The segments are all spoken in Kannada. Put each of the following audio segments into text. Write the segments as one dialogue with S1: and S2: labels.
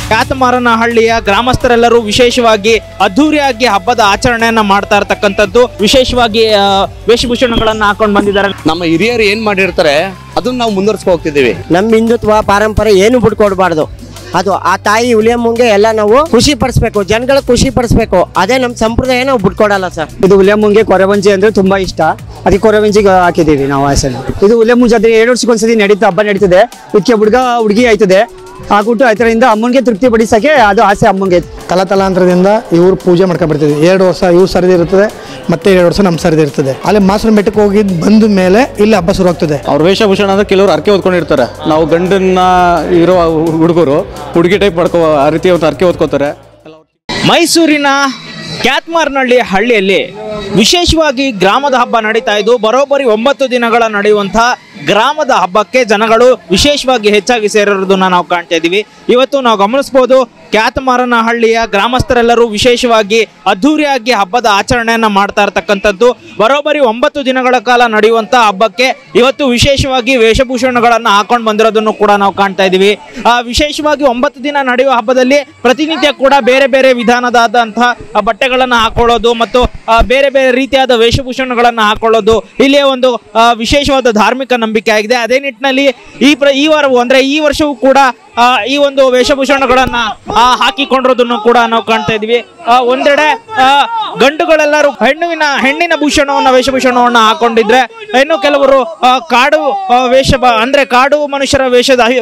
S1: ಕ್ಯಾತಮಾರನಹಳ್ಳಿಯ ಗ್ರಾಮಸ್ಥರೆಲ್ಲರೂ ವಿಶೇಷವಾಗಿ ಅದ್ದೂರಿಯಾಗಿ ಹಬ್ಬದ ಆಚರಣೆಯನ್ನ ಮಾಡ್ತಾ ಇರತಕ್ಕಂಥದ್ದು. ವಿಶೇಷವಾಗಿ ವೇಷಭೂಷಣಗಳನ್ನ ಹಾಕೊಂಡು ಬಂದಿದ್ದಾರೆ.
S2: ನಮ್ಮ ಹಿರಿಯರು ಏನ್ ಮಾಡಿರ್ತಾರೆ ಅದನ್ನ ನಾವು ಮುಂದುವರ್ಸ್ಕೊ ಹೋಗ್ತಿದ್ದೀವಿ.
S3: ನಮ್ಮ ಹಿಂದುತ್ವ ಪಾರಂಪರೆ ಏನು ಬಿಟ್ಕೊಡ್ಬಾರ್ದು. ಅದು ಆ ತಾಯಿ ಹುಲಿಯಮ್ಮಂಗೆ ಎಲ್ಲ ನಾವು ಖುಷಿ ಪಡಿಸ್ಬೇಕು, ಜನಗಳ ಖುಷಿ ಪಡಿಸ್ಬೇಕು. ಅದೇ ನಮ್ಮ ಸಂಪ್ರದಾಯ ನಾವು ಬಿಟ್ಕೊಡಲ್ಲ ಸರ್.
S4: ಇದು ಹುಲಿಯಮ್ಮಂಗೆ ಕೊರವಂಜಿ ಅಂದ್ರೆ ತುಂಬಾ ಇಷ್ಟ, ಅದಕ್ಕೆ ಕೊರವಂಜಿಗೆ ಹಾಕಿದ್ದೀವಿ ನಾವು ಹೆಸರು. ಇದು ಹುಲಿಯಮ್ಮ ಜಾತ್ರೆ 7 ವರ್ಷಕ್ಕೊಂದ್ಸತಿ ನಡೀತಾ ಹಬ್ಬ ನಡೀತದೆ. ಇದಕ್ಕೆ ಹುಡುಗಿ ಆಯ್ತದೆ ಆಗ್ಬಿಟ್ಟು ಅದರಿಂದ ಅಮ್ಮನಿಗೆ ತೃಪ್ತಿ ಪಡಿಸಕ್ಕೆ ಅದು ಆಸೆ ಅಮ್ಮಂಗೆ.
S5: ತಲಾಂತರದಿಂದ ಇವ್ರು ಪೂಜೆ ಮಾಡ್ಕೊಂಡು ಬರ್ತಿದ್ವಿ. 2 ವರ್ಷ ಇವ್ರು ಸರಿದಿ ಇರ್ತದೆ, ಮತ್ತೆ 2 ವರ್ಷ ನಮ್ಮ ಸರಿದಿ ಇರ್ತದೆ. ಅಲ್ಲಿ ಮಾಸೂರು ಬೆಟ್ಟಕ್ಕೆ ಹೋಗಿ ಬಂದ ಮೇಲೆ ಇಲ್ಲಿ ಹಬ್ಬ ಶುರು ಆಗ್ತದೆ.
S6: ಅವ್ರ ವೇಷಭೂಷಣ ಅಂದ್ರೆ ಕೆಲವರು ಅರ್ಕೆ ಹೊತ್ಕೊಂಡಿರ್ತಾರೆ. ನಾವು ಗಂಡನ್ನ ಇರೋ ಹುಡುಗರು ಹುಡುಗಿ ಟೈಪ್ ಮಾಡ್ಕೋ ಆ ರೀತಿ ಒಂದು ಅರ್ಕೆ ಹೊತ್ಕೋತಾರೆ.
S1: ಮೈಸೂರಿನ ಕ್ಯಾತಮಾರನಹಳ್ಳಿ ಹಳ್ಳಿಯಲ್ಲಿ ವಿಶೇಷವಾಗಿ ಗ್ರಾಮದ ಹಬ್ಬ ನಡೀತಾ ಇದ್ದು ಬರೋಬ್ಬರಿ 9 ದಿನಗಳ ನಡೆಯುವಂತಹ ಗ್ರಾಮದ ಹಬ್ಬಕ್ಕೆ ಜನಗಳು ವಿಶೇಷವಾಗಿ ಹೆಚ್ಚಾಗಿ ಸೇರಿರೋದನ್ನ ನಾವು ಕಾಣ್ತಾ ಇದ್ದೀವಿ. ಇವತ್ತು ನಾವು ಗಮನಿಸಬಹುದು ಕ್ಯಾತಮಾರನಹಳ್ಳಿಯ ಗ್ರಾಮಸ್ಥರೆಲ್ಲರೂ ವಿಶೇಷವಾಗಿ ಅದ್ದೂರಿಯಾಗಿ ಹಬ್ಬದ ಆಚರಣೆಯನ್ನ ಮಾಡ್ತಾ ಇರತಕ್ಕಂಥದ್ದು. ಬರೋಬ್ಬರಿ 9 ದಿನಗಳ ಕಾಲ ನಡೆಯುವಂತಹ ಹಬ್ಬಕ್ಕೆ ಇವತ್ತು ವಿಶೇಷವಾಗಿ ವೇಷಭೂಷಣಗಳನ್ನು ಹಾಕೊಂಡು ಬಂದಿರೋದನ್ನು ಕೂಡ ನಾವು ಕಾಣ್ತಾ ಇದ್ದೀವಿ. ವಿಶೇಷವಾಗಿ 9 ದಿನ ನಡೆಯುವ ಹಬ್ಬದಲ್ಲಿ ಪ್ರತಿನಿತ್ಯ ಕೂಡ ಬೇರೆ ಬೇರೆ ವಿಧಾನದಾದಂತಹ ಬಟ್ಟೆಗಳನ್ನು ಹಾಕೊಳ್ಳೋದು ಮತ್ತು ಬೇರೆ ಬೇರೆ ರೀತಿಯಾದ ವೇಷಭೂಷಣಗಳನ್ನು ಹಾಕೊಳ್ಳೋದು ಇಲ್ಲಿಯ ಒಂದು ವಿಶೇಷವಾದ ಧಾರ್ಮಿಕ ನಂಬಿಕೆ ಆಗಿದೆ. ಅದೇ ನಿಟ್ಟಿನಲ್ಲಿ ಈ ವಾರವೂ ಅಂದ್ರೆ ಈ ವರ್ಷವೂ ಕೂಡ ಈ ಒಂದು ವೇಷಭೂಷಣಗಳನ್ನ ಹಾಕಿಕೊಂಡಿರೋದನ್ನು ಕೂಡ ನಾವು ಕಾಣ್ತಾ ಇದೀವಿ. ಒಂದೆಡೆ ಗಂಡುಗಳೆಲ್ಲರೂ ಹೆಣ್ಣಿನ ವೇಷಭೂಷಣವನ್ನ ಹಾಕೊಂಡಿದ್ರೆ, ಇನ್ನು ಕೆಲವರು ಕಾಡು ಅಂದ್ರೆ ಕಾಡು ಮನುಷ್ಯರ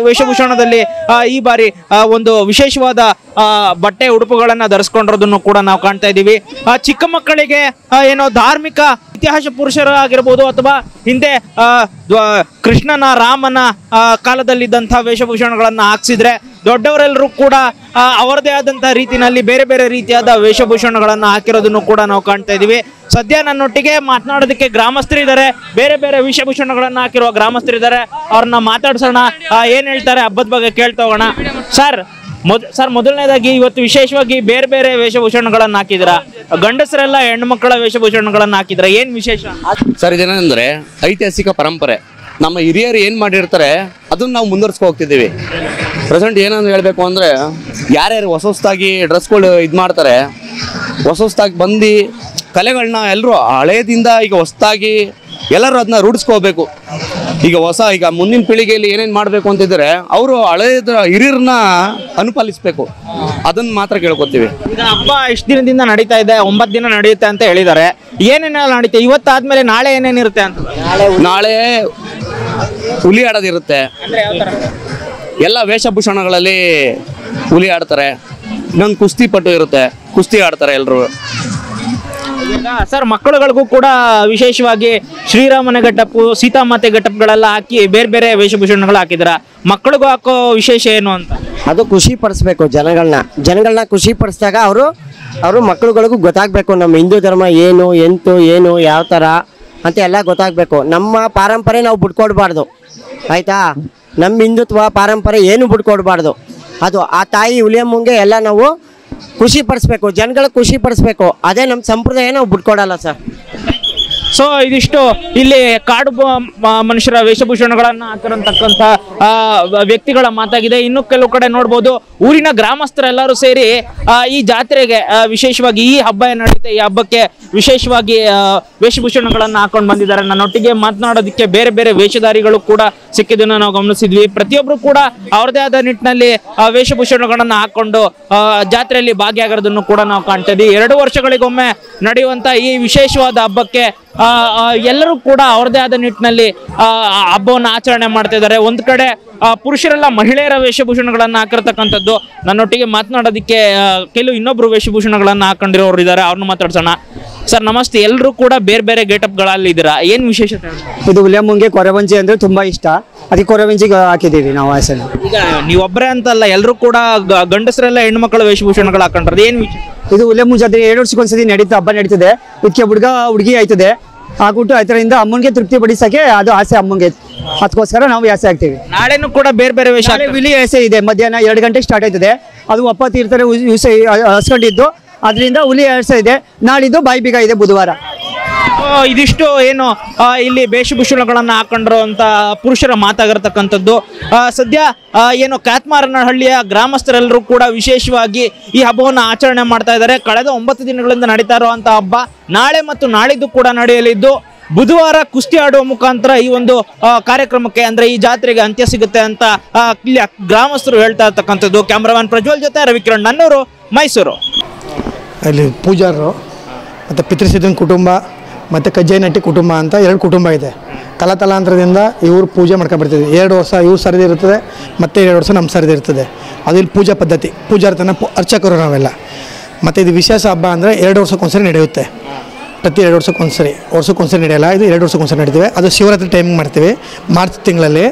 S1: ವೇಷಭೂಷಣದಲ್ಲಿ ಈ ಬಾರಿ ಒಂದು ವಿಶೇಷವಾದ ಬಟ್ಟೆ ಉಡುಪುಗಳನ್ನ ಧರಿಸ್ಕೊಂಡಿರೋದನ್ನು ಕೂಡ ನಾವು ಕಾಣ್ತಾ ಇದೀವಿ. ಚಿಕ್ಕ ಮಕ್ಕಳಿಗೆ ಏನೋ ಧಾರ್ಮಿಕ ಇತಿಹಾಸ ಪುರುಷರಾಗಿರ್ಬೋದು ಅಥವಾ ಹಿಂದೆ ಕೃಷ್ಣನ ರಾಮನ ಕಾಲದಲ್ಲಿದ್ದಂತಹ ವೇಷಭೂಷಣಗಳನ್ನ ಹಾಕ್ಸಿದ್ರೆ, ದೊಡ್ಡವರೆಲ್ಲರೂ ಕೂಡ ಅವರದೇ ಆದಂತಹ ರೀತಿಯಲ್ಲಿ ಬೇರೆ ಬೇರೆ ರೀತಿಯಾದ ವೇಷಭೂಷಣಗಳನ್ನ ಹಾಕಿರೋದನ್ನು ಕೂಡ ನಾವು ಕಾಣ್ತಾ ಇದೀವಿ. ಸದ್ಯ ನನ್ನೊಟ್ಟಿಗೆ ಮಾತನಾಡೋದಕ್ಕೆ ಗ್ರಾಮಸ್ಥರಿದ್ದಾರೆ, ಬೇರೆ ಬೇರೆ ವೇಷಭೂಷಣಗಳನ್ನ ಹಾಕಿರುವ ಗ್ರಾಮಸ್ಥರಿದ್ದಾರೆ. ಅವ್ರನ್ನ ಮಾತಾಡ್ಸೋಣ, ಏನ್ ಹೇಳ್ತಾರೆ ಹಬ್ಬದ ಬಗ್ಗೆ ಕೇಳ್ತಾ ಹೋಗೋಣ. ಸರ್ ಮೊದಲನೇದಾಗಿ ಇವತ್ತು ವಿಶೇಷವಾಗಿ ಬೇರೆ ಬೇರೆ ವೇಷಭೂಷಣಗಳನ್ನ ಹಾಕಿದಿರಾ, ಗಂಡಸರೆಲ್ಲ ಹೆಣ್ಣು ಮಕ್ಕಳ ವೇಷಭೂಷಣಗಳನ್ನ ಹಾಕಿದ್ರ, ಏನ್ ವಿಶೇಷ
S2: ಸರ್? ಇದೇನಂದ್ರೆ ಐತಿಹಾಸಿಕ ಪರಂಪರೆ. ನಮ್ಮ ಹಿರಿಯರು ಏನ್ ಮಾಡಿರ್ತಾರೆ ಅದನ್ನ ನಾವು ಮುಂದುವರ್ಸ್ಕೊ ಹೋಗ್ತಿದ್ದೀವಿ. ಪ್ರೆಸೆಂಟ್ ಏನಂತ ಹೇಳ್ಬೇಕು ಅಂದ್ರೆ, ಯಾರ್ಯಾರು ಹೊಸದಾಗಿ ಡ್ರೆಸ್ಗಳು ಇದು ಮಾಡ್ತಾರೆ, ಹೊಸದಾಗಿ ಬಂದು ಕಲೆಗಳನ್ನ ಎಲ್ಲರೂ ಹಳೆಯದಿಂದ ಈಗ ಹೊಸದಾಗಿ ಎಲ್ಲರೂ ಅದನ್ನ ರೂಢಿಸ್ಕೋಬೇಕು. ಈಗ ಮುಂದಿನ ಪೀಳಿಗೆಯಲ್ಲಿ ಏನೇನು ಮಾಡಬೇಕು ಅಂತಿದ್ರೆ ಅವರು ಹಳೆಯದ ಹಿರಿಯರನ್ನ ಅನುಪಾಲಿಸ್ಬೇಕು. ಅದನ್ನ ಮಾತ್ರ ಕೇಳ್ಕೊತೀವಿ.
S1: ಈಗ ಹಬ್ಬ ಇಷ್ಟು ದಿನದಿಂದ ನಡೀತಾ ಇದೆ, 9 ದಿನ ನಡೆಯುತ್ತೆ ಅಂತ ಹೇಳಿದ್ದಾರೆ. ಏನೇನೆಲ್ಲ ನಡೀತೆ ಇವತ್ತಾದ್ಮೇಲೆ ನಾಳೆ ಏನೇನಿರುತ್ತೆ ಅಂತ?
S2: ನಾಳೆ ಹುಲಿ ಆಡೋದಿರುತ್ತೆ, ಎಲ್ಲ ವೇಷಭೂಷಣಗಳಲ್ಲಿ ಹುಲಿ ಆಡ್ತಾರೆ. ಇನ್ನೊಂದು ಕುಸ್ತಿ ಪಟು ಇರುತ್ತೆ, ಕುಸ್ತಿ ಆಡ್ತಾರೆ ಎಲ್ಲರೂ.
S1: ಸರ್ ಮಕ್ಕಳುಗಳಿಗೂ ಕೂಡ ವಿಶೇಷವಾಗಿ ಶ್ರೀರಾಮನ ಗೆಟಪ್, ಸೀತಾಮಾತೆ ಗೆಟಪ್ಗಳೆಲ್ಲ ಹಾಕಿ ಬೇರೆ ಬೇರೆ ವೇಷಭೂಷಣಗಳು ಹಾಕಿದ್ರ, ಮಕ್ಕಳಿಗೂ ಹಾಕೋ ವಿಶೇಷ ಏನು ಅಂತ?
S3: ಅದು ಖುಷಿ ಪಡಿಸ್ಬೇಕು ಜನಗಳನ್ನ ಖುಷಿ ಪಡಿಸಿದಾಗ ಅವರು ಮಕ್ಕಳುಗಳಿಗೂ ಗೊತ್ತಾಗಬೇಕು ನಮ್ಮ ಹಿಂದೂ ಧರ್ಮ ಏನು ಏನು ಯಾವ ಥರ ಅಂತ ಎಲ್ಲ ಗೊತ್ತಾಗಬೇಕು. ನಮ್ಮ ಪಾರಂಪರೆ ನಾವು ಬಿಟ್ಕೊಡ್ಬಾರ್ದು, ಆಯಿತಾ? ನಮ್ಮ ಹಿಂದುತ್ವ ಪಾರಂಪರೆ ಏನು ಬಿಟ್ಕೊಡ್ಬಾರ್ದು. ಅದು ಆ ತಾಯಿ ಹುಲಿಯಮ್ಮಂಗೆ ಎಲ್ಲ ನಾವು ಖುಷಿ ಪಡಿಸ್ಬೇಕು, ಜನಗಳ ಖುಷಿ ಪಡಿಸ್ಬೇಕು. ಅದೇ ನಮ್ಮ ಸಂಪ್ರದಾಯ ನಾವು ಬಿಟ್ಕೊಡಲ್ಲ ಸರ್.
S1: ಸೊ ಇದಿಷ್ಟು ಇಲ್ಲಿ ಕಾಡು ಮನುಷ್ಯರ ವೇಷಭೂಷಣಗಳನ್ನ ಹಾಕಿರತಕ್ಕಂಥ ವ್ಯಕ್ತಿಗಳ ಮಾತಾಗಿದೆ. ಇನ್ನು ಕೆಲವು ಕಡೆ ನೋಡ್ಬೋದು ಊರಿನ ಗ್ರಾಮಸ್ಥರೆಲ್ಲರೂ ಸೇರಿ ಈ ಜಾತ್ರೆಗೆ ವಿಶೇಷವಾಗಿ ಈ ಹಬ್ಬ ಏನು ನಡೆಯುತ್ತೆ ಈ ಹಬ್ಬಕ್ಕೆ ವಿಶೇಷವಾಗಿ ವೇಷಭೂಷಣಗಳನ್ನ ಹಾಕೊಂಡು ಬಂದಿದ್ದಾರೆ. ನನ್ನೊಟ್ಟಿಗೆ ಮಾತನಾಡೋದಕ್ಕೆ ಬೇರೆ ಬೇರೆ ವೇಷಧಾರಿಗಳು ಕೂಡ ಸಿಕ್ಕಿದ್ದನ್ನು ನಾವು ಗಮನಿಸಿದ್ವಿ. ಪ್ರತಿಯೊಬ್ಬರು ಕೂಡ ಅವ್ರದೇ ಆದ ನಿಟ್ಟಿನಲ್ಲಿ ವೇಷಭೂಷಣಗಳನ್ನ ಹಾಕೊಂಡು ಜಾತ್ರೆಯಲ್ಲಿ ಭಾಗಿಯಾಗಿರೋದನ್ನು ಕೂಡ ನಾವು ಕಾಣ್ತಾ ಇದ್ವಿ. 2 ವರ್ಷಗಳಿಗೊಮ್ಮೆ ನಡೆಯುವಂತ ಈ ವಿಶೇಷವಾದ ಹಬ್ಬಕ್ಕೆ ಎಲ್ಲರೂ ಕೂಡ ಅವ್ರದೇ ಆದ ನಿಟ್ಟಿನಲ್ಲಿ ಹಬ್ಬವನ್ನು ಆಚರಣೆ ಮಾಡ್ತಾ ಇದ್ದಾರೆ. ಒಂದ್ ಕಡೆ ಪುರುಷರೆಲ್ಲ ಮಹಿಳೆಯರ ವೇಷಭೂಷಣಗಳನ್ನ ಹಾಕಿರ್ತಕ್ಕಂಥದ್ದು. ನನ್ನೊಟ್ಟಿಗೆ ಮಾತನಾಡೋದಕ್ಕೆ ಇನ್ನೊಬ್ರು ವೇಷಭೂಷಣಗಳನ್ನ ಹಾಕೊಂಡಿರೋರು ಇದ್ದಾರೆ, ಅವ್ರನ್ನ ಮಾತಾಡ್ಸೋಣ. ಸರ್ ನಮಸ್ತೆ. ಎಲ್ಲರೂ ಕೂಡ ಬೇರೆ ಬೇರೆ ಗೆಟಪ್ಗಳಲ್ಲಿ ಇದ್ದೀರಾ, ಏನ್ ವಿಶೇಷತೆ?
S4: ಇದು ಹುಲಿಯಮ್ಮಂಗೆ ಕೊರವಂಜಿ ಅಂದ್ರೆ ತುಂಬಾ ಇಷ್ಟ, ಅದಕ್ಕೆ ಕೊರವಂಜಿಗೆ ಹಾಕಿದ್ದೀವಿ ನಾವು ಹೆಸರು.
S1: ಈಗ ನೀವೊಬ್ಬರೇ ಅಂತಲ್ಲ, ಎಲ್ಲರೂ ಕೂಡ ಗಂಡಸರೆಲ್ಲ ಹೆಣ್ಮಕ್ಳ ವೇಷಭೂಷಣಗಳು ಹಾಕೊಂಡ್ರೆ ಏನ್ ವಿಷಯ?
S4: ಇದು ಹುಲಿಯಮ್ಮ ಜಾತ್ರೆ 7 ವರ್ಷಕ್ಕೊಂದ್ಸತಿ ಹಬ್ಬ ನಡೀತದೆ. ಇದಕ್ಕೆ ಹುಡುಗಿ ಆಯ್ತದೆ ಆಗ್ಬಿಟ್ಟು ಅದರಿಂದ ಅಮ್ಮನಿಗೆ ತೃಪ್ತಿ ಪಡಿಸಕ್ಕೆ ಅದು ಆಸೆ ಅಮ್ಮಂಗೆ, ಅದಕ್ಕೋಸ್ಕರ ನಾವು ಆಸೆ ಆಗ್ತೀವಿ.
S1: ನಾಳೆನೂ ಕೂಡ ಬೇರೆ ಬೇರೆ ವೇಷ
S4: ಹುಲಿ ಆಸೆ ಇದೆ. ಮಧ್ಯಾಹ್ನ 2 ಗಂಟೆಗೆ ಸ್ಟಾರ್ಟ್ ಆಯ್ತದೆ. ಅದು ಒಪ್ಪತ್ತಿ ಇರ್ತಾರೆ ಹಸ್ಕೊಂಡಿದ್ದು, ಅದರಿಂದ ಹುಲಿ ಆಸೆ ಇದೆ. ನಾಳಿದ್ದು ಬಾಯಿ ಬೀಗ ಇದೆ ಬುಧವಾರ.
S1: ಇದಿಷ್ಟು ಏನು ಇಲ್ಲಿ ವೇಷಭೂಷಣಗಳನ್ನು ಹಾಕೊಂಡಿರುವಂಥ ಪುರುಷರ ಮಾತಾಗಿರ್ತಕ್ಕಂಥದ್ದು. ಸದ್ಯ ಏನು ಕ್ಯಾತ್ಮಾರನಹಳ್ಳಿಯ ಗ್ರಾಮಸ್ಥರೆಲ್ಲರೂ ಕೂಡ ವಿಶೇಷವಾಗಿ ಈ ಹಬ್ಬವನ್ನು ಆಚರಣೆ ಮಾಡ್ತಾ ಇದ್ದಾರೆ. ಕಳೆದ 9 ದಿನಗಳಿಂದ ನಡೀತಾ ಇರುವಂಥ ಹಬ್ಬ ನಾಳೆ ಮತ್ತು ನಾಳಿದ್ದು ಕೂಡ ನಡೆಯಲಿದ್ದು ಬುಧವಾರ ಕುಸ್ತಿ ಆಡುವ ಮುಖಾಂತರ ಈ ಒಂದು ಕಾರ್ಯಕ್ರಮಕ್ಕೆ ಅಂದ್ರೆ ಈ ಜಾತ್ರೆಗೆ ಅಂತ್ಯ ಸಿಗುತ್ತೆ ಅಂತ ಇಲ್ಲಿ ಗ್ರಾಮಸ್ಥರು ಹೇಳ್ತಾ ಇರ್ತಕ್ಕಂಥದ್ದು. ಕ್ಯಾಮ್ರಾಮನ್ ಪ್ರಜ್ವಲ್ ಜೊತೆ ರವಿಕಿರಣ್, ನನ್ನೂರು, ಮೈಸೂರು.
S5: ಅಲ್ಲಿ ಪೂಜಾರರು ಮತ್ತು ಪಿತೃಸಿದ್ಧನ ಕುಟುಂಬ ಮತ್ತು ಕಜ್ಜಾಯಿನಟ್ಟಿ ಕುಟುಂಬ ಅಂತ 2 ಕುಟುಂಬ ಇದೆ. ಕಲಾತಲಾಂತರದಿಂದ ಇವರು ಪೂಜೆ ಮಾಡ್ಕೊಂಡ್ಬರ್ತೀವಿ. 2 ವರ್ಷ ಇವ್ರು ಸರಿದಿ ಇರ್ತದೆ, ಮತ್ತು 2 ವರ್ಷ ನಮ್ಮ ಸರಿದಿ ಇರ್ತದೆ. ಅದು ಇಲ್ಲಿ ಪೂಜಾ ಪದ್ಧತಿ. ಪೂಜಾರ್ತನ ಅರ್ಚಕರು ನಾವೆಲ್ಲ. ಮತ್ತು ಇದು ವಿಶೇಷ ಹಬ್ಬ ಅಂದರೆ 2 ವರ್ಷಕ್ಕೊಂದ್ಸರಿ ನಡೆಯುತ್ತೆ. ಪ್ರತಿ 2 ವರ್ಷಕ್ಕೊಂದ್ಸರಿ ನಡೆಯಲ್ಲ, ಇದು 2 ವರ್ಷಕ್ಕೊಂದ್ಸರಿ ನಡೀತೀವಿ. ಅದು ಶಿವರಾತ್ರಿ ಟೈಮಿಂಗ್ ಮಾಡ್ತೀವಿ. ಮಾರ್ಚ್ ತಿಂಗಳಲ್ಲಿ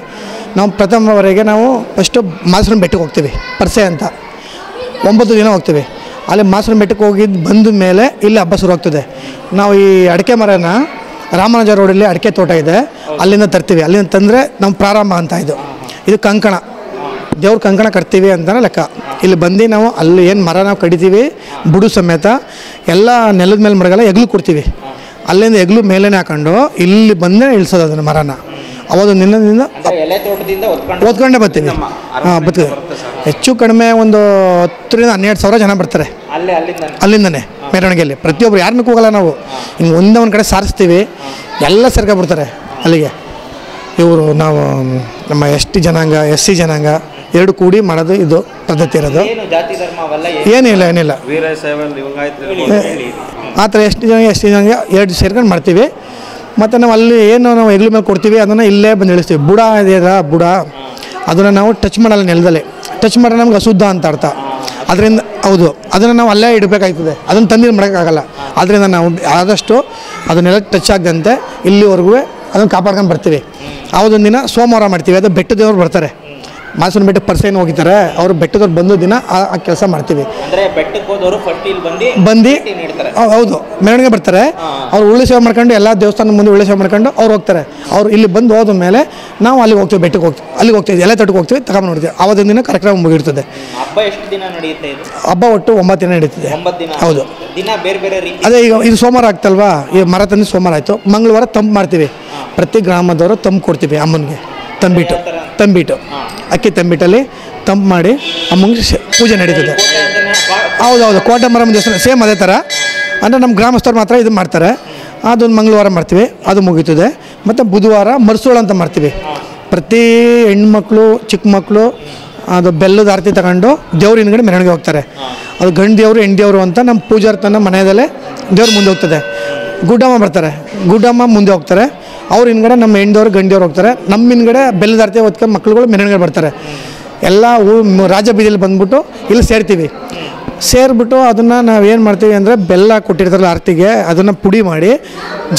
S5: ನಾವು ಪ್ರಥಮವರೆಗೆ ನಾವು ಫಸ್ಟು ಮಾಸೂರಿನ ಬೆಟ್ಟಕ್ಕೆ ಹೋಗ್ತೀವಿ. ಪರ್ಸೆ ಅಂತ 9 ದಿನ ಹೋಗ್ತೀವಿ. ಅಲ್ಲಿ ಮಾಸೂರಿನ ಬೆಟ್ಟಕ್ಕೆ ಹೋಗಿದ್ದು ಬಂದ ಮೇಲೆ ಇಲ್ಲಿ ಹಬ್ಬ ಶುರುವಾಗ್ತದೆ. ನಾವು ಈ ಅಡಿಕೆ ಮರನ ರಾಮನಗರ ರೋಡಲ್ಲಿ ಅಡಿಕೆ ತೋಟ ಇದೆ, ಅಲ್ಲಿಂದ ತರ್ತೀವಿ. ಅಲ್ಲಿಂದ ತಂದರೆ ನಮ್ಮ ಪ್ರಾರಂಭ ಅಂತ ಇದು ಕಂಕಣ, ದೇವ್ರ ಕಂಕಣ ಕಟ್ತೀವಿ ಅಂತಲೇ ಲೆಕ್ಕ. ಇಲ್ಲಿ ಬಂದು ನಾವು ಅಲ್ಲಿ ಏನು ಮರ ನಾವು ಕಡಿತೀವಿ ಬುಡು ಸಮೇತ ಎಲ್ಲ ನೆಲದ ಮೇಲೆ ಮರಗೆಲ್ಲ ಎಗ್ಲು ಕೊಡ್ತೀವಿ. ಅಲ್ಲಿಂದ ಎಗ್ಲು ಮೇಲೇ ಹಾಕೊಂಡು ಇಲ್ಲಿ ಬಂದೇ ಇಳಿಸೋದು ಅದನ್ನು ಮರನ. ಅವತ್ತು ನಿನ್ನದಿಂದ ಓದ್ಕೊಂಡೇ ಬರ್ತೀವಿ. ಬರ್ತೀವಿ. ಹೆಚ್ಚು ಕಡಿಮೆ ಒಂದು 10 ರಿಂದ 12 ಸಾವಿರ ಜನ ಬರ್ತಾರೆ ಅಲ್ಲಿಂದನೇ ಮೆರವಣಿಗೆಯಲ್ಲಿ. ಪ್ರತಿಯೊಬ್ಬರು ಯಾರನ್ನೂ ಹೋಗಲ್ಲ ನಾವು. ಹಿಂಗೆ ಒಂದೊಂದು ಕಡೆ ಸಾರಿಸ್ತೀವಿ, ಎಲ್ಲ ಸೇರ್ಕೊಂಡ್ಬಿಡ್ತಾರೆ ಅಲ್ಲಿಗೆ. ಇವರು ನಾವು ನಮ್ಮ ST ಜನಾಂಗ SC ಜನಾಂಗ 2 ಕೂಡಿ ಮಾಡೋದು ಇದು ಪದ್ಧತಿ ಇರೋದು. ಏನಿಲ್ಲ ಆ ಥರ ST ಜನಾಂಗ 2 ಸೇರ್ಕೊಂಡು ಮಾಡ್ತೀವಿ. ಮತ್ತು ನಾವು ಅಲ್ಲಿ ಏನು ನಾವು ಹೆಗ್ಲ ಮೇಲೆ ಕೊಡ್ತೀವಿ ಅದನ್ನು ಇಲ್ಲೇ ಬಂದು ಇಳಿಸ್ತೀವಿ. ಬುಡ ಇದೆಯಲ್ಲ, ಬುಡ ಅದನ್ನು ನಾವು ಟಚ್ ಮಾಡಲ್ಲ. ನೆಲದಲ್ಲಿ ಟಚ್ ಮಾಡಿದ್ರೆ ನಮ್ಗೆ ಅಶುದ್ಧ ಅಂತ ಅರ್ಥ. ಅದರಿಂದ ಹೌದು, ಅದನ್ನು ನಾವು ಅಲ್ಲೇ ಇಡಬೇಕಾಗ್ತದೆ. ಅದನ್ನು ತಂದಿರು ಮಾಡೋಕ್ಕಾಗಲ್ಲ. ಆದ್ದರಿಂದ ನಾವು ಆದಷ್ಟು ಅದನ್ನೆಲ್ಲ ಟಚ್ ಆಗದಂತೆ ಇಲ್ಲಿವರೆಗೂ ಅದನ್ನು ಕಾಪಾಡ್ಕೊಂಡು ಬರ್ತೀವಿ. ಅವತ್ತೊಂದು ದಿನ ಸೋಮವಾರ ಮಾಡ್ತೀವಿ. ಅದು ಬೆಟ್ಟದವ್ರು ಬರ್ತಾರೆ, ಮಾಸೂರಿನ ಬೆಟ್ಟಕ್ಕೆ ಪರ್ಸೇನು ಹೋಗಿದ್ದಾರೆ, ಅವರು ಬೆಟ್ಟದವ್ರು ಬಂದು ದಿನ ಆ ಕೆಲಸ ಮಾಡ್ತೀವಿ. ಬಂದು ಹೌದು ಮೆರವಣಿಗೆ ಬರ್ತಾರೆ. ಅವ್ರು ಉಳ್ಳಿ ಸೇವೆ ಮಾಡ್ಕೊಂಡು ಎಲ್ಲ ದೇವಸ್ಥಾನದ ಮುಂದೆ ಉಳ್ಳಿ ಸೇವೆ ಮಾಡ್ಕೊಂಡು ಅವ್ರು ಹೋಗ್ತಾರೆ. ಅವ್ರು ಇಲ್ಲಿ ಬಂದು ಹೋದ ಮೇಲೆ ನಾವು ಅಲ್ಲಿಗೆ ಹೋಗ್ತೀವಿ, ಬೆಟ್ಟಕ್ಕೆ ಹೋಗ್ತೀವಿ. ಅಲ್ಲಿಗೆ ಹೋಗ್ತೀವಿ, ಎಲ್ಲ ತಟ್ಟಕ್ಕೆ ಹೋಗ್ತೀವಿ, ತಗೊಂಡು ನೋಡ್ತೀವಿ. ಅವತ್ತೊಂದು ದಿನ ಕಾರ್ಯಕ್ರಮ ಮುಗಿರ್ತದೆ. ಹಬ್ಬ ಒಟ್ಟು 9 ದಿನ ನಡೀತದೆ. ಹೌದು, ಅದೇ ಈಗ ಇದು ಸೋಮವಾರ ಆಗ್ತಲ್ವಾ, ಈ ಮರ ತಂದು ಸೋಮವಾರ ಆಯಿತು. ಮಂಗಳವಾರ ತಂಪು ಮಾಡ್ತೀವಿ. ಪ್ರತಿ ಗ್ರಾಮದವರು ತಂಪು ಕೊಡ್ತೀವಿ ಅಮ್ಮನಿಗೆ. ತಂಬಿಟ್ಟು ಅಕ್ಕಿ ತಂಬಿಟ್ಟಲ್ಲಿ ತಂಪು ಮಾಡಿ ಅಮ್ಮಂಗೆ ಪೂಜೆ ನಡೀತದೆ. ಹೌದೌದು, ಕೋಟೆ ಮರಮ್ಮ ದೇವಸ್ಥಾನ ಸೇಮ್ ಅದೇ ಥರ. ಅಂದರೆ ನಮ್ಮ ಗ್ರಾಮಸ್ಥರು ಮಾತ್ರ ಇದು ಮಾಡ್ತಾರೆ. ಅದೊಂದು ಮಂಗಳವಾರ ಮಾಡ್ತೀವಿ, ಅದು ಮುಗೀತದೆ. ಮತ್ತು ಬುಧವಾರ ಮರ್ಸೋಳು ಅಂತ ಮಾಡ್ತೀವಿ. ಪ್ರತಿ ಹೆಣ್ಮಕ್ಳು ಚಿಕ್ಕ ಮಕ್ಕಳು ಅದು ಬೆಲ್ಲದ ಆರತಿ ತಗೊಂಡು ದೇವ್ರ ಹಿಂದ್ಗಡೆ ಮೆರವಣಿಗೆ ಹೋಗ್ತಾರೆ. ಅದು ಗಂಡು ದೇವರು ಹೆಣ್ಣು ದೇವರು ಅಂತ ನಮ್ಮ ಪೂಜಾರ್ತನ ಮನೆಯಲ್ಲೇ ದೇವ್ರ ಮುಂದೆ ಹೋಗ್ತದೆ. ಗುಡ್ಡಮ್ಮ ಬರ್ತಾರೆ, ಗುಡ್ಡಮ್ಮ ಮುಂದೆ ಹೋಗ್ತಾರೆ. ಅವ್ರ ಹಿಂದ್ಗಡೆ ನಮ್ಮ ಹೆಣ್ದವ್ರು ಗಂಡಿಯವ್ರು ಹೋಗ್ತಾರೆ. ನಮ್ಮ ಹಿಂದ್ಗಡೆ ಬೆಲ್ಲದ ಆರತಿ ಹೊತ್ಕೊಂಡು ಮಕ್ಕಳುಗಳು ಮೆರವಣಿಗೆ ಬರ್ತಾರೆ. ಎಲ್ಲ ರಾಜ ಬೀದಿಯಲ್ಲಿ ಬಂದ್ಬಿಟ್ಟು ಇಲ್ಲಿ ಸೇರ್ತೀವಿ. ಸೇರಿಬಿಟ್ಟು ಅದನ್ನು ನಾವೇನು ಮಾಡ್ತೀವಿ ಅಂದರೆ ಬೆಲ್ಲ ಕೊಟ್ಟಿರ್ತಾರಲ್ಲ ಆರತಿಗೆ, ಅದನ್ನು ಪುಡಿ ಮಾಡಿ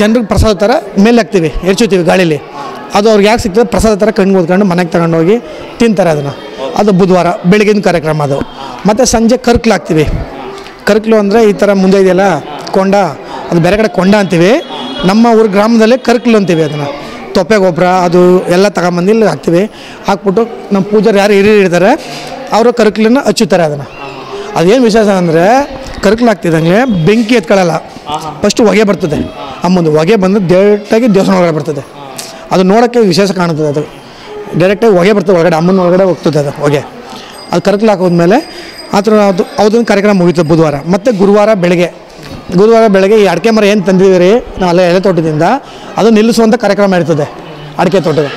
S5: ಜನರಿಗೆ ಪ್ರಸಾದ ಥರ ಮೇಲೆ ಹಾಕ್ತೀವಿ, ಎರ್ಚುತ್ತೀವಿ ಗಾಳೀಲಿ. ಅದು ಅವ್ರಿಗೆ ಯಾಕೆ ಸಿಗ್ತದೆ ಪ್ರಸಾದ ಥರ ಕಣ್ಣಿಗೆ ಓದ್ಕೊಂಡು ಮನೆಗೆ ತಗೊಂಡೋಗಿ ತಿಂತಾರೆ ಅದನ್ನು. ಅದು ಬುಧವಾರ ಬೆಳಗಿನ ಕಾರ್ಯಕ್ರಮ ಅದು. ಮತ್ತು ಸಂಜೆ ಕರ್ಕ್ಲು ಹಾಕ್ತೀವಿ. ಕರ್ಕ್ಲು ಅಂದರೆ ಈ ಥರ ಮುಂದೆ ಇದೆಯಲ್ಲ ಕೊಂಡ, ಅದು ಬೇರೆ ಕಡೆ ಕೊಂಡ ಅಂತೀವಿ. ನಮ್ಮ ಊರ ಗ್ರಾಮದಲ್ಲಿ ಕರ್ಕ್ಲು ಅಂತೀವಿ. ಅದನ್ನು ತೊಪ್ಪೆ ಗೊಬ್ಬರ ಅದು ಎಲ್ಲ ತಗೊಂಬಂದು ಇಲ್ಲಿ ಹಾಕ್ತೀವಿ. ಹಾಕ್ಬಿಟ್ಟು ನಮ್ಮ ಪೂಜಾರಿ ಯಾರು ಹಿರಿಯರು ಇರ್ತಾರೆ ಅವರು ಕರ್ಕ್ಲನ್ನ ಹಚ್ಚುತ್ತಾರೆ. ಅದನ್ನು ಅದೇನು ವಿಶೇಷ ಅಂದರೆ ಕರ್ಕ್ಲು ಹಾಕ್ತಿದ್ದಂಗೆ ಬೆಂಕಿ ಎತ್ಕೊಳ್ಳಲ್ಲ. ಫಸ್ಟು ಹೊಗೆ ಬರ್ತದೆ, ಅಮ್ಮಂದು ಹೊಗೆ ಬಂದು ಡೈರೆಕ್ಟಾಗಿ ದೇವಸ್ಥಾನ ಒಳಗಡೆ ಬರ್ತದೆ. ಅದು ನೋಡೋಕ್ಕೆ ವಿಶೇಷ ಕಾಣುತ್ತದೆ. ಅದು ಡೈರೆಕ್ಟಾಗಿ ಹೊಗೆ ಬರ್ತದೆ ಒಳಗಡೆ, ಅಮ್ಮನ ಒಳಗಡೆ ಹೋಗ್ತದೆ ಅದು ಹೊಗೆ. ಅದು ಕರ್ಕ್ಲು ಹಾಕೋದ್ಮೇಲೆ ಆ ಥರ ಅದೊಂದು ಕಾರ್ಯಕ್ರಮ ಮುಗೀತದೆ ಬುಧವಾರ. ಮತ್ತು ಗುರುವಾರ ಬೆಳಗ್ಗೆ ಈ ಅಡಿಕೆ ಮರ ಏನು ತಂದಿದ್ದೀರಿ ನಾವು ಅಲ್ಲೇ ಎಲೆ ತೋಟದಿಂದ ಅದು ನಿಲ್ಲಿಸುವಂಥ ಕಾರ್ಯಕ್ರಮ ಇರ್ತದೆ. ಅಡಿಕೆ ತೋಟದ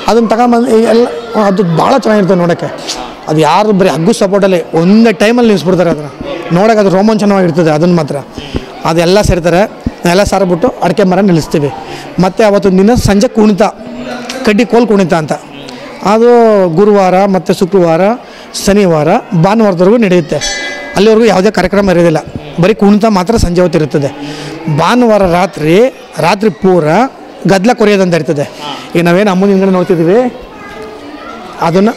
S5: ಅದನ್ನು ತಗೊಂಬಂದು ಎಲ್ಲ ಅದು ಭಾಳ ಚೆನ್ನಾಗಿರ್ತದೆ ನೋಡೋಕ್ಕೆ. ಅದು ಯಾರು ಬರೀ ಹಗ್ಗು ಸಪೋರ್ಟಲ್ಲಿ ಒಂದೇ ಟೈಮಲ್ಲಿ ನಿಲ್ಲಿಸ್ಬಿಡ್ತಾರೆ. ಅದನ್ನು ನೋಡೋಕೆ ಅದು ರೋಮಾಂಚನವಾಗಿರ್ತದೆ. ಅದನ್ನು ಮಾತ್ರ ಅದೆಲ್ಲ ಸೇರ್ತಾರೆ. ಎಲ್ಲ ಸಾರ್ಬಿಟ್ಟು ಅಡಿಕೆ ಮರ ನಿಲ್ಲಿಸ್ತೀವಿ. ಮತ್ತು ಅವತ್ತೊಂದು ದಿನ ಸಂಜೆ ಕುಣಿತ, ಕಡ್ಡಿ ಕೋಲು ಕುಣಿತ ಅಂತ, ಅದು ಗುರುವಾರ ಮತ್ತು ಶುಕ್ರವಾರ ಶನಿವಾರ ಭಾನುವಾರದವರೆಗೂ ನಡೆಯುತ್ತೆ. ಅಲ್ಲಿವರೆಗೂ ಯಾವುದೇ ಕಾರ್ಯಕ್ರಮ ಇರೋದಿಲ್ಲ, ಬರೀ ಕುಣಿತ ಮಾತ್ರ ಸಂಜೆ ಹೊತ್ತು ಇರ್ತದೆ. ಭಾನುವಾರ ರಾತ್ರಿ ಪೂರ ಗದ್ದಲ ಕೊರಿಯೋದಂತ ಇರ್ತದೆ. ಈಗ ನಾವೇನು ಅಮ್ಮನ ಹಿಂದ್ಗಡೆ ನೋಡ್ತಿದ್ದೀವಿ ಅದನ್ನು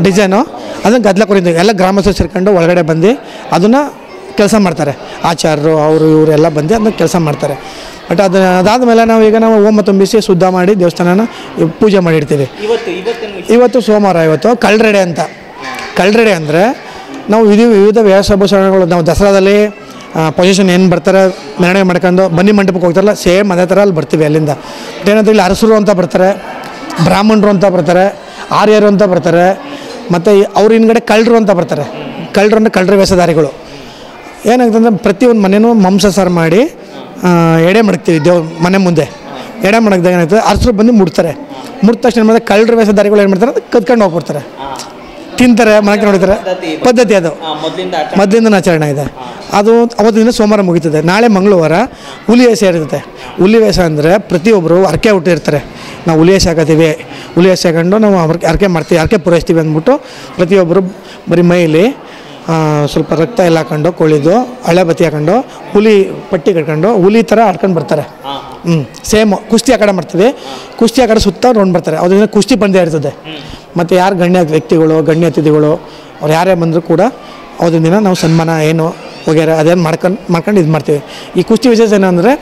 S5: ಡಿಸೈನು, ಅದನ್ನು ಗದ್ದಲ ಕೊರಿಯೋದು ಎಲ್ಲ ಗ್ರಾಮಸ್ಥರು ಸೇರ್ಕೊಂಡು ಒಳಗಡೆ ಬಂದು ಅದನ್ನು ಕೆಲಸ ಮಾಡ್ತಾರೆ. ಆಚಾರ್ಯರು ಅವರು ಇವರು ಎಲ್ಲ ಬಂದು ಅದನ್ನ ಕೆಲಸ ಮಾಡ್ತಾರೆ. ಬಟ್ ಅದಾದಮೇಲೆ ನಾವು ಹೋಮ ತುಂಬಿಸಿ ಶುದ್ಧ ಮಾಡಿ ದೇವಸ್ಥಾನನ ಪೂಜೆ ಮಾಡಿರ್ತೀವಿ. ಇವತ್ತು ಸೋಮವಾರ, ಇವತ್ತು ಕಳ್ಳರೆಡೆ ಅಂತ. ಕಳ್ಳರೆಡೆ ಅಂದರೆ ನಾವು ವಿವಿಧ ವೇಷಭೂಷಣಗಳು ನಾವು ದಸರಾದಲ್ಲಿ ಪೊಸಿಷನ್ ಏನು ಬರ್ತಾರೆ ಮೆರವಣಿಗೆ ಮಾಡ್ಕೊಂಡು ಬನ್ನಿ ಮಂಟಪಕ್ಕೆ ಹೋಗ್ತಾರಲ್ಲ ಸೇಮ್ ಅದೇ ಥರ ಅಲ್ಲಿ ಬರ್ತೀವಿ ಅಲ್ಲಿಂದ. ಏನಂತ ಇಲ್ಲಿ ಅರಸರು ಅಂತ ಬರ್ತಾರೆ, ಬ್ರಾಹ್ಮಣರು ಅಂತ ಬರ್ತಾರೆ, ಆರ್ಯರು ಅಂತ ಬರ್ತಾರೆ, ಮತ್ತು ಅವ್ರ ಹಿಂದ್ಗಡೆ ಕಳ್ಳರು ಅಂತ ಬರ್ತಾರೆ. ಕಳ್ಳರು ಅಂದರೆ ಕಳ್ಳರ ವೇಷಧಾರಿಗಳು. ಏನಾಗ್ತಂದ್ರೆ ಪ್ರತಿಯೊಂದು ಮನೆಯೂ ಮಾಂಸಾಹಾರ ಮಾಡಿ ಎಡೆ ಮಡಗ್ತೀವಿ ದೇವ್ರ ಮನೆ ಮುಂದೆ. ಎಡೆ ಮಡಗ್ದಾಗ ಏನಾಗ್ತದೆ ಅರಸರು ಬಂದು ಮುಡ್ತಾರೆ. ಮುಟ್ಟ ತಕ್ಷಣ ಏನು ಮಾಡ್ತಾರೆ ಕಳ್ಳರ ವೇಷಧಾರಿಗಳು ಏನು ಮಾಡ್ತಾರೆ ಕದ್ಕೊಂಡು ಹೋಗ್ಬಿಡ್ತಾರೆ, ತಿಂತಾರೆ, ಮನೆಗೆ ನೋಡ್ತಾರೆ. ಪದ್ಧತಿ ಅದು ಮೊದಲಿಂದ ಆಚರಣೆ ಇದೆ. ಅದು ಅವತ್ತಿನ ಸೋಮವಾರ ಮುಗೀತದೆ. ನಾಳೆ ಮಂಗಳವಾರ ಹುಲಿ ವೇಷ ಇರ್ತದೆ. ಹುಲಿ ವೇಷ ಅಂದರೆ ಪ್ರತಿಯೊಬ್ಬರು ಹರಕೆ ಹುಟ್ಟಿರ್ತಾರೆ, ನಾವು ಹುಲಿ ವೇಷ ಹಾಕೋತೀವಿ, ಹುಲಿ ವೇಷ ಹಾಕೊಂಡು ನಾವು ಹರಕೆ ಮಾಡ್ತೀವಿ, ಹರಕೆ ಪೂರೈಸ್ತೀವಿ ಅಂದ್ಬಿಟ್ಟು ಪ್ರತಿಯೊಬ್ಬರು ಬರೀ ಮೈಲಿ ಸ್ವಲ್ಪ ರಕ್ತ ಎಲ್ಲ ಹಾಕೊಂಡು ಕೊಳಿದು ಹಳೆ ಬತ್ತಿ ಹಾಕೊಂಡು ಹುಲಿ ಪಟ್ಟಿ ಕಟ್ಕೊಂಡು ಹುಲಿ ಥರ ಆಡ್ಕೊಂಡು ಬರ್ತಾರೆ. ಸೇಮ್ ಕುಸ್ತಿ ಆ ಕಡೆ ಮಾಡ್ತೀವಿ, ಕುಸ್ತಿ ಆ ಕಡೆ ಸುತ್ತ ರೌಂಡ್ ಬರ್ತಾರೆ. ಅದರಿಂದ ಕುಸ್ತಿ ಪಂದ್ಯ ಇರ್ತದೆ. ಮತ್ತು ಯಾರು ಗಣ್ಯ ವ್ಯಕ್ತಿಗಳು ಗಣ್ಯ ಅತಿಥಿಗಳು ಅವ್ರು ಯಾರೇ ಬಂದರೂ ಕೂಡ ಅವತ್ತಿನ ದಿನ ನಾವು ಸನ್ಮಾನ ಏನು ವಗೇರೆ ಅದೇನು ಮಾಡ್ಕೊಂಡು ಇದು ಮಾಡ್ತೀವಿ. ಈ ಕುಸ್ತಿ ವಿಶೇಷ ಏನಂದರೆ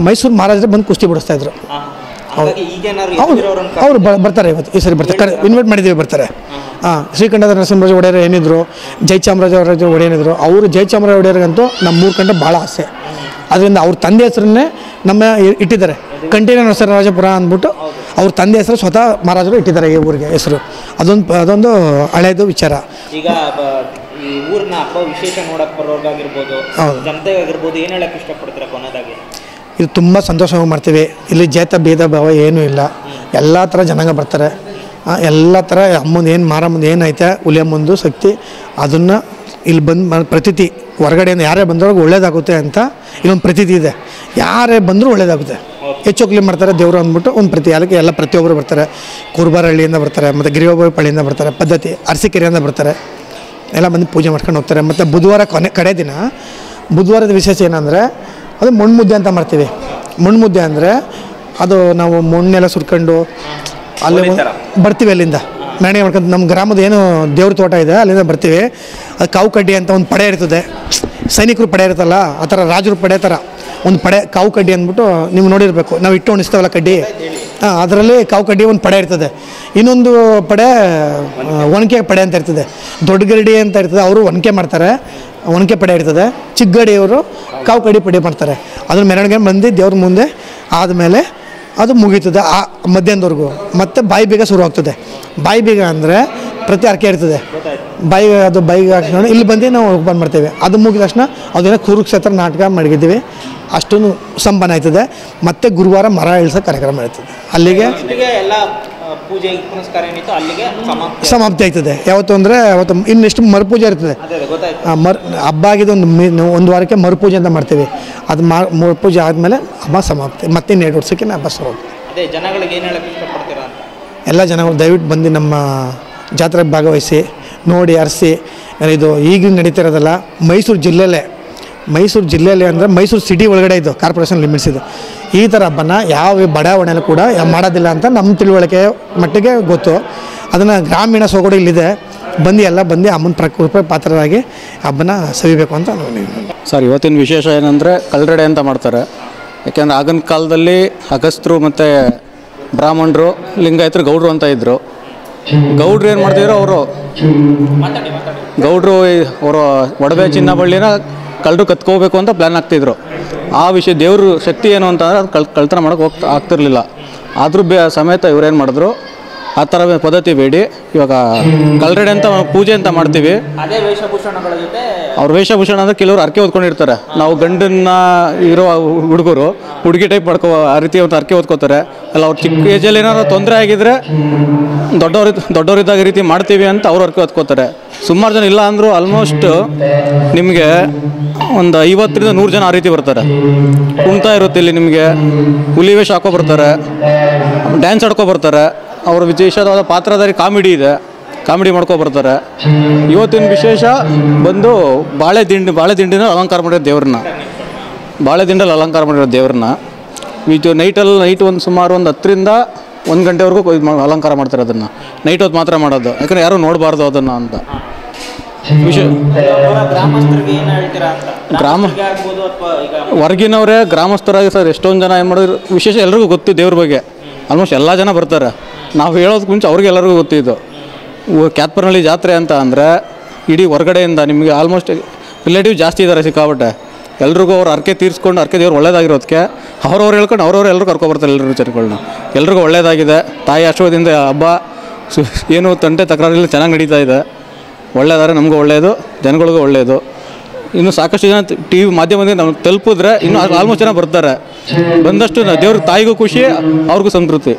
S5: ಮೈಸೂರು ಮಹಾರಾಜರು ಬಂದು ಕುಸ್ತಿ ಬಿಡಿಸ್ತಾಯಿದ್ರು. ಅವರು ಬರ್ತಾರೆ ಇವತ್ತು ಈ ಸರಿ ಬರ್ತಾರೆ, ಇನ್ವೈಟ್ ಮಾಡಿದ್ದೀವಿ, ಬರ್ತಾರೆ. ಶ್ರೀಕಂಠದ ನರಸಿಂಹರಾಜ ಒಡೆಯರ್ ಏನಿದ್ರು, ಜಯಚಾಮರಾಜ ಒಡೆಯನಿದ್ರು, ಅವರು ಜಯಚಾಮರಾಜ ಒಡೆಯರ್ಗಂತೂ ನಮ್ಮ 3 ಕಂಡ್ರೆ ಭಾಳ ಆಸೆ. ಅದರಿಂದ ಅವ್ರ ತಂದೆ ಹೆಸರನ್ನೇ ನಮ್ಮ ಇಟ್ಟಿದ್ದಾರೆ, ಕಂಠೀರವ ನರಸಿಂಹರಾಜಪುರ ಅಂದ್ಬಿಟ್ಟು ಅವ್ರ ತಂದೆ ಹೆಸರು ಸ್ವತಃ ಮಹಾರಾಜರು ಇಟ್ಟಿದ್ದಾರೆ ಈ ಊರಿಗೆ ಹೆಸರು. ಅದೊಂದು ಹಳೆಯದು ವಿಚಾರ. ಈಗ
S1: ಈ ಊರಿನ ಹಬ್ಬ ವಿಶೇಷ ನೋಡಕ್ಕೆ ಬರೋರ್ಗಾಗಿರ್ಬೋದು, ಜನತೆಗಾಗಿರ್ಬೋದು, ಏನು ಹೇಳಕ್ಕೆ ಇಷ್ಟಪಡ್ತೀರಾ ಕೊನೆಯದಾಗಿ?
S5: ಇದು ತುಂಬ ಸಂತೋಷವಾಗಿ ಮಾಡ್ತೀವಿ. ಇಲ್ಲಿ ಜಾತ ಭೇದ ಭಾವ ಏನೂ ಇಲ್ಲ, ಎಲ್ಲ ಥರ ಜನಾಂಗ ಬರ್ತಾರೆ. ಎಲ್ಲ ಥರ ಅಮ್ಮಂದು ಏನು ಮಾರಮ್ಮಂದು ಏನೈತೆ ಹುಲಿಯಮ್ಮಂದು ಶಕ್ತಿ ಅದನ್ನು ಇಲ್ಲಿ ಬಂದು ಪ್ರತೀತಿ ಹೊರಗಡೆಯಿಂದ ಯಾರೇ ಬಂದವ್ರಿಗೆ ಒಳ್ಳೇದಾಗುತ್ತೆ ಅಂತ ಇಲ್ಲೊಂದು ಪ್ರತೀತಿ ಇದೆ. ಯಾರೇ ಬಂದರೂ ಒಳ್ಳೇದಾಗುತ್ತೆ. ಹೆಚ್ಚೊಕ್ಲಿ ಮಾಡ್ತಾರೆ ದೇವರು ಅಂದ್ಬಿಟ್ಟು ಒಂದು ಅದಕ್ಕೆ ಎಲ್ಲ ಪ್ರತಿಯೊಬ್ಬರು ಬರ್ತಾರೆ. ಕುರ್ಬಾರಹಳ್ಳಿಯಿಂದ ಬರ್ತಾರೆ, ಮತ್ತು ಗಿರಿಯೊಬ್ಬಳ್ಳಿಯಿಂದ ಬರ್ತಾರೆ, ಪದ್ಧತಿ ಅರಸೀಕೆರೆಯಿಂದ ಬರ್ತಾರೆ, ಎಲ್ಲ ಬಂದು ಪೂಜೆ ಮಾಡ್ಕೊಂಡು ಹೋಗ್ತಾರೆ. ಮತ್ತು ಬುಧವಾರ ಕಡೆ ದಿನ ಬುಧವಾರದ ವಿಶೇಷ ಏನಂದರೆ ಅದು ಮಣ್ಣು ಮುದ್ದೆ ಅಂತ ಮಾಡ್ತೀವಿ. ಮಣ್ಣು ಮುದ್ದೆ ಅಂದರೆ ಅದು ನಾವು ಮಣ್ಣೆಲ್ಲ ಸುರ್ಕೊಂಡು ಅಲ್ಲಿ ಬರ್ತೀವಿ. ಅಲ್ಲಿಂದ ಮೆರವಣಿಗೆ ಮಾಡ್ಕೊಂಡು ನಮ್ಮ ಗ್ರಾಮದ ಏನು ದೇವ್ರ ತೋಟ ಇದೆ ಅಲ್ಲಿಂದ ಬರ್ತೀವಿ. ಅದು ಕಾವು ಕಡ್ಡಿ ಅಂತ ಒಂದು ಪಡೆ ಇರ್ತದೆ, ಸೈನಿಕರು ಪಡೆ ಇರುತ್ತಲ್ಲ ಆ ಥರ ರಾಜರು ಪಡೆ ಥರ ಒಂದು ಪಡೆ ಕಾವು ಕಡ್ಡಿ ಅಂದ್ಬಿಟ್ಟು ನೀವು ನೋಡಿರಬೇಕು, ನಾವು ಇಟ್ಟು ಒಣಿಸ್ತಾವಲ್ಲ ಕಡ್ಡಿ, ಅದರಲ್ಲಿ ಕಾವು ಕಡ್ಡಿ ಒಂದು ಪಡೆ ಇರ್ತದೆ. ಇನ್ನೊಂದು ಪಡೆ ಒಣಕೆ ಪಡೆ ಅಂತ ಇರ್ತದೆ, ದೊಡ್ಡ ಗರಡಿ ಅಂತ ಇರ್ತದೆ, ಅವರು ಒಣಕೆ ಮಾಡ್ತಾರೆ, ಒಣಕೆ ಪಡೆ ಇರ್ತದೆ. ಚಿಕ್ಕಗಡಿಯವರು ಕಾವು ಕಡ್ಡಿ ಪಡೆ ಮಾಡ್ತಾರೆ. ಅದ್ರ ಮೆರವಣಿಗೆ ಬಂದು ದೇವ್ರ ಮುಂದೆ ಆದಮೇಲೆ ಅದು ಮುಗೀತದೆ ಆ ಮಧ್ಯಾಹ್ನದವರೆಗೂ. ಮತ್ತು ಬಾಯಿ ಬೀಗ ಶುರು ಆಗ್ತದೆ. ಬಾಯಿ ಬೀಗ ಅಂದರೆ ಪ್ರತಿ ಅರ್ಕೆ ಇರ್ತದೆ, ಬಾಯಿಗೆ ಹಾಕ್ಕೊಂಡು ಇಲ್ಲಿ ಬಂದು ನಾವು ಬಂದು ಮಾಡ್ತೇವೆ. ಅದು ಮುಗಿದ ತಕ್ಷಣ ಅದನ್ನ ಕುರುಕ್ಷೇತ್ರ ನಾಟಕ ಮಡಗಿದ್ದೀವಿ, ಅಷ್ಟೊಂದು ಸಂಪನ್ನ ಆಯ್ತದೆ. ಮತ್ತು ಗುರುವಾರ ಮರ ಇಳಿಸೋ ಕಾರ್ಯಕ್ರಮ ಇರ್ತದೆ. ಅಲ್ಲಿಗೆ
S1: ಎಲ್ಲ ಪೂಜೆ ಪುನಸ್ಕಾರ ಏನಿತ್ತು ಅಲ್ಲಿಗೆ
S5: ಸಮಾಪ್ತಿ ಆಯ್ತದೆ. ಯಾವತ್ತು ಅಂದರೆ ಅವತ್ತು ಇನ್ನೆಷ್ಟು ಮರುಪೂಜೆ ಇರ್ತದೆ. ಹಬ್ಬ ಆಗಿದ್ದು ಒಂದು ವಾರಕ್ಕೆ ಮರುಪೂಜೆ ಅಂತ ಮಾಡ್ತೀವಿ. ಅದು ಮರುಪೂಜೆ ಆದಮೇಲೆ ಹಬ್ಬ ಸಮಾಪ್ತಿ. ಮತ್ತೆ 2 ವರ್ಷಕ್ಕೆ ಹಬ್ಬ ಶುರು ಆಗುತ್ತೆ.
S1: ಅದೇ ಜನಗಳಿಗೆ ಏನು ಹೇಳಕ್ಕೆ ಇಷ್ಟಪಡ್ತೀರಾ ಅಂತ?
S5: ಎಲ್ಲ ಜನಗಳು ದಯವಿಟ್ಟು ಬಂದು ನಮ್ಮ ಜಾತ್ರೆಗೆ ಭಾಗವಹಿಸಿ ನೋಡಿ ಹರಿಸಿ. ಇದು ಈಗ ನಡೀತಿರೋದಲ್ಲ, ಮೈಸೂರು ಜಿಲ್ಲೆಯಲ್ಲೇ ಅಂದರೆ ಮೈಸೂರು ಸಿಟಿ ಒಳಗಡೆ ಇದು ಕಾರ್ಪೊರೇಷನ್ ಲಿಮಿಟ್ಸ್ ಇದು. ಈ ಥರ ಹಬ್ಬನ ಯಾವ ಬಡಾವಣೆಯಲ್ಲೂ ಕೂಡ ಮಾಡೋದಿಲ್ಲ ಅಂತ ನಮ್ಮ ತಿಳುವಳಿಕೆ ಮಟ್ಟಿಗೆ ಗೊತ್ತು. ಅದನ್ನು ಗ್ರಾಮೀಣ ಸೊಗಡು ಇಲ್ಲಿದೆ. ಎಲ್ಲ ಬಂದು ಅಮ್ಮನ ಕೃಪೆ ಪಾತ್ರರಾಗಿ ಹಬ್ಬನ ಸವಿಬೇಕು ಅಂತ
S6: ಸರ್. ಇವತ್ತಿನ ವಿಶೇಷ ಏನಂದರೆ ಕಲ್ಲರಡೆ ಅಂತ ಮಾಡ್ತಾರೆ. ಯಾಕೆಂದರೆ ಆಗಿನ ಕಾಲದಲ್ಲಿ ಅಗಸ್ತ್ರು ಮತ್ತು ಬ್ರಾಹ್ಮಣರು, ಲಿಂಗಾಯತರು, ಗೌಡ್ರು ಅಂತ ಇದ್ದರು. ಗೌಡ್ರು ಏನು ಮಾಡ್ತಿದ್ರು, ಗೌಡ್ರು ಅವರು ಒಡವೆ ಚಿನ್ನ ಬಳ್ಳಿನ ಕಳ್ಳರು ಕತ್ಕೋಬೇಕು ಅಂತ ಪ್ಲ್ಯಾನ್ ಆಗ್ತಿದ್ರು. ಆ ವಿಷಯ ದೇವ್ರ ಶಕ್ತಿ ಏನು ಅಂತಂದರೆ ಅದು ಕಳ್ತನ ಮಾಡೋಕ್ಕೆ ಆಗ್ತಿರ್ಲಿಲ್ಲ. ಆದರೂ ಸಮೇತ ಇವ್ರೇನು ಮಾಡಿದ್ರು, ಆ ಥರ ಪದ್ಧತಿ ಬೇಡಿ ಇವಾಗ ಕಲ್ಲರಡೆ ಅಂತ ಪೂಜೆ ಅಂತ ಮಾಡ್ತೀವಿ.
S1: ಅದೇ ವೇಷಭೂಷಣಗಳ ಜೊತೆ
S6: ಅವ್ರ ವೇಷಭೂಷಣ ಅಂದರೆ ಕೆಲವರು ಹರಕೆ ಹೊತ್ಕೊಂಡಿರ್ತಾರೆ. ನಾವು ಗಂಡನ್ನ ಇರೋ ಹುಡುಗರು ಹುಡುಗಿ ಟೈಪ್ ಮಾಡ್ಕೋ ಆ ರೀತಿ ಒಂದು ಹರಕೆ ಹೊತ್ಕೋತಾರೆ. ಅಲ್ಲ ಅವ್ರು ಚಿಕ್ಕ ಏಜಲ್ಲಿ ಏನಾದ್ರು ತೊಂದರೆ ಆಗಿದ್ರೆ ದೊಡ್ಡವರಿದ್ದಾಗ ರೀತಿ ಮಾಡ್ತೀವಿ ಅಂತ ಅವ್ರು ಹರಕೆ ಹೊತ್ಕೋತಾರೆ. ಸುಮಾರು ಜನ ಇಲ್ಲ ಅಂದರೂ ಆಲ್ಮೋಸ್ಟ್ ನಿಮಗೆ ಒಂದು 50ರಿಂದ 100 ಜನ ಆ ರೀತಿ ಬರ್ತಾರೆ. ಕುಣ್ತಾ ಇರುತ್ತೆ ಇಲ್ಲಿ ನಿಮಗೆ, ಹುಲಿ ವೇಷ ಹಾಕೋ ಬರ್ತಾರೆ, ಡ್ಯಾನ್ಸ್ ಆಡ್ಕೊ ಬರ್ತಾರೆ. ಅವ್ರ ವಿಶೇಷವಾದ ಪಾತ್ರಧಾರಿ ಕಾಮಿಡಿ ಇದೆ, ಕಾಮಿಡಿ ಮಾಡ್ಕೊ ಬರ್ತಾರೆ. ಇವತ್ತಿನ ವಿಶೇಷ ಬಂದು ಬಾಳೆ ದಿಂಡಿನ ಅಲಂಕಾರ ಮಾಡಿರೋ ದೇವ್ರನ್ನ, ಬಾಳೆ ದಿಂಡಲ್ಲಿ ಅಲಂಕಾರ ಮಾಡಿರೋ ದೇವ್ರನ್ನ ಇದು ನೈಟ್ ಒಂದು ಸುಮಾರು ಒಂದು 10ರಿಂದ 1 ಗಂಟೆವರೆಗೂ ಅಲಂಕಾರ ಮಾಡ್ತಾರೆ. ಅದನ್ನು ನೈಟ್ ಹೊತ್ತು ಮಾತ್ರ ಮಾಡೋದು, ಯಾಕಂದರೆ ಯಾರೂ ನೋಡಬಾರ್ದು ಅದನ್ನು ಅಂತ. ಹೊರಗಿನವರೇ ಗ್ರಾಮಸ್ಥರಾಗಿ ಸರ್ ಎಷ್ಟೊಂದು ಜನ ಏನು ಮಾಡಿದ್ರು, ವಿಶೇಷ ಎಲ್ರಿಗೂ ಗೊತ್ತು ದೇವ್ರ ಬಗ್ಗೆ. ಆಲ್ಮೋಸ್ಟ್ ಎಲ್ಲ ಜನ ಬರ್ತಾರೆ. ನಾವು ಹೇಳೋದಕ್ಕೆ ಮುಂಚೆ ಅವ್ರಿಗೆಲ್ಲರಿಗೂ ಗೊತ್ತಿದ್ದು. ಕ್ಯಾತ್ಪುರನಹಳ್ಳಿ ಜಾತ್ರೆ ಅಂತ ಅಂದರೆ ಇಡೀ ಹೊರಗಡೆಯಿಂದ ನಿಮಗೆ ಆಲ್ಮೋಸ್ಟ್ ರಿಲೇಟಿವ್ ಜಾಸ್ತಿ ಇದ್ದಾರೆ ಸಿಕ್ಕಾಬಟ್ಟೆ. ಎಲ್ರಿಗೂ ಅವ್ರು ಅರ್ಕೆ ತೀರಿಸ್ಕೊಂಡು ಅರ್ಕೆ ದೇವ್ರು ಒಳ್ಳೇದಾಗಿರೋದಕ್ಕೆ ಅವ್ರವ್ರು ಹೇಳ್ಕೊಂಡು ಅವ್ರವ್ರು ಎಲ್ಲರೂ ಕರ್ಕೊಬರ್ತಾರೆ ಎಲ್ಲರೂ ಜನಗಳನ್ನ. ಎಲ್ರಿಗೂ ಒಳ್ಳೇದಾಗಿದೆ. ತಾಯಿ ಆಶೀರ್ವಾದದಿಂದ ಹಬ್ಬ ಏನು ತಂಟೆ ತಕರಾರಿಲ್ಲ ಚೆನ್ನಾಗಿ ನಡೀತಾ ಇದೆ. ಒಳ್ಳೆಯದಾರೆ, ನಮಗೂ ಒಳ್ಳೆಯದು, ಜನಗಳಿಗೂ ಒಳ್ಳೆಯದು. ಇನ್ನು ಸಾಕಷ್ಟು ಜನ ಟಿ ವಿ ಮಾಧ್ಯಮದಿಂದ ನಮ್ಗೆ ತಲುಪಿದ್ರೆ ಇನ್ನೂ ಆಲ್ಮೋಸ್ಟ್ ಜನ ಬರ್ತಾರೆ. ಬಂದಷ್ಟು ದೇವ್ರ ತಾಯಿಗೂ ಖುಷಿ, ಅವ್ರಿಗೂ ಸಂತೃಪ್ತಿ.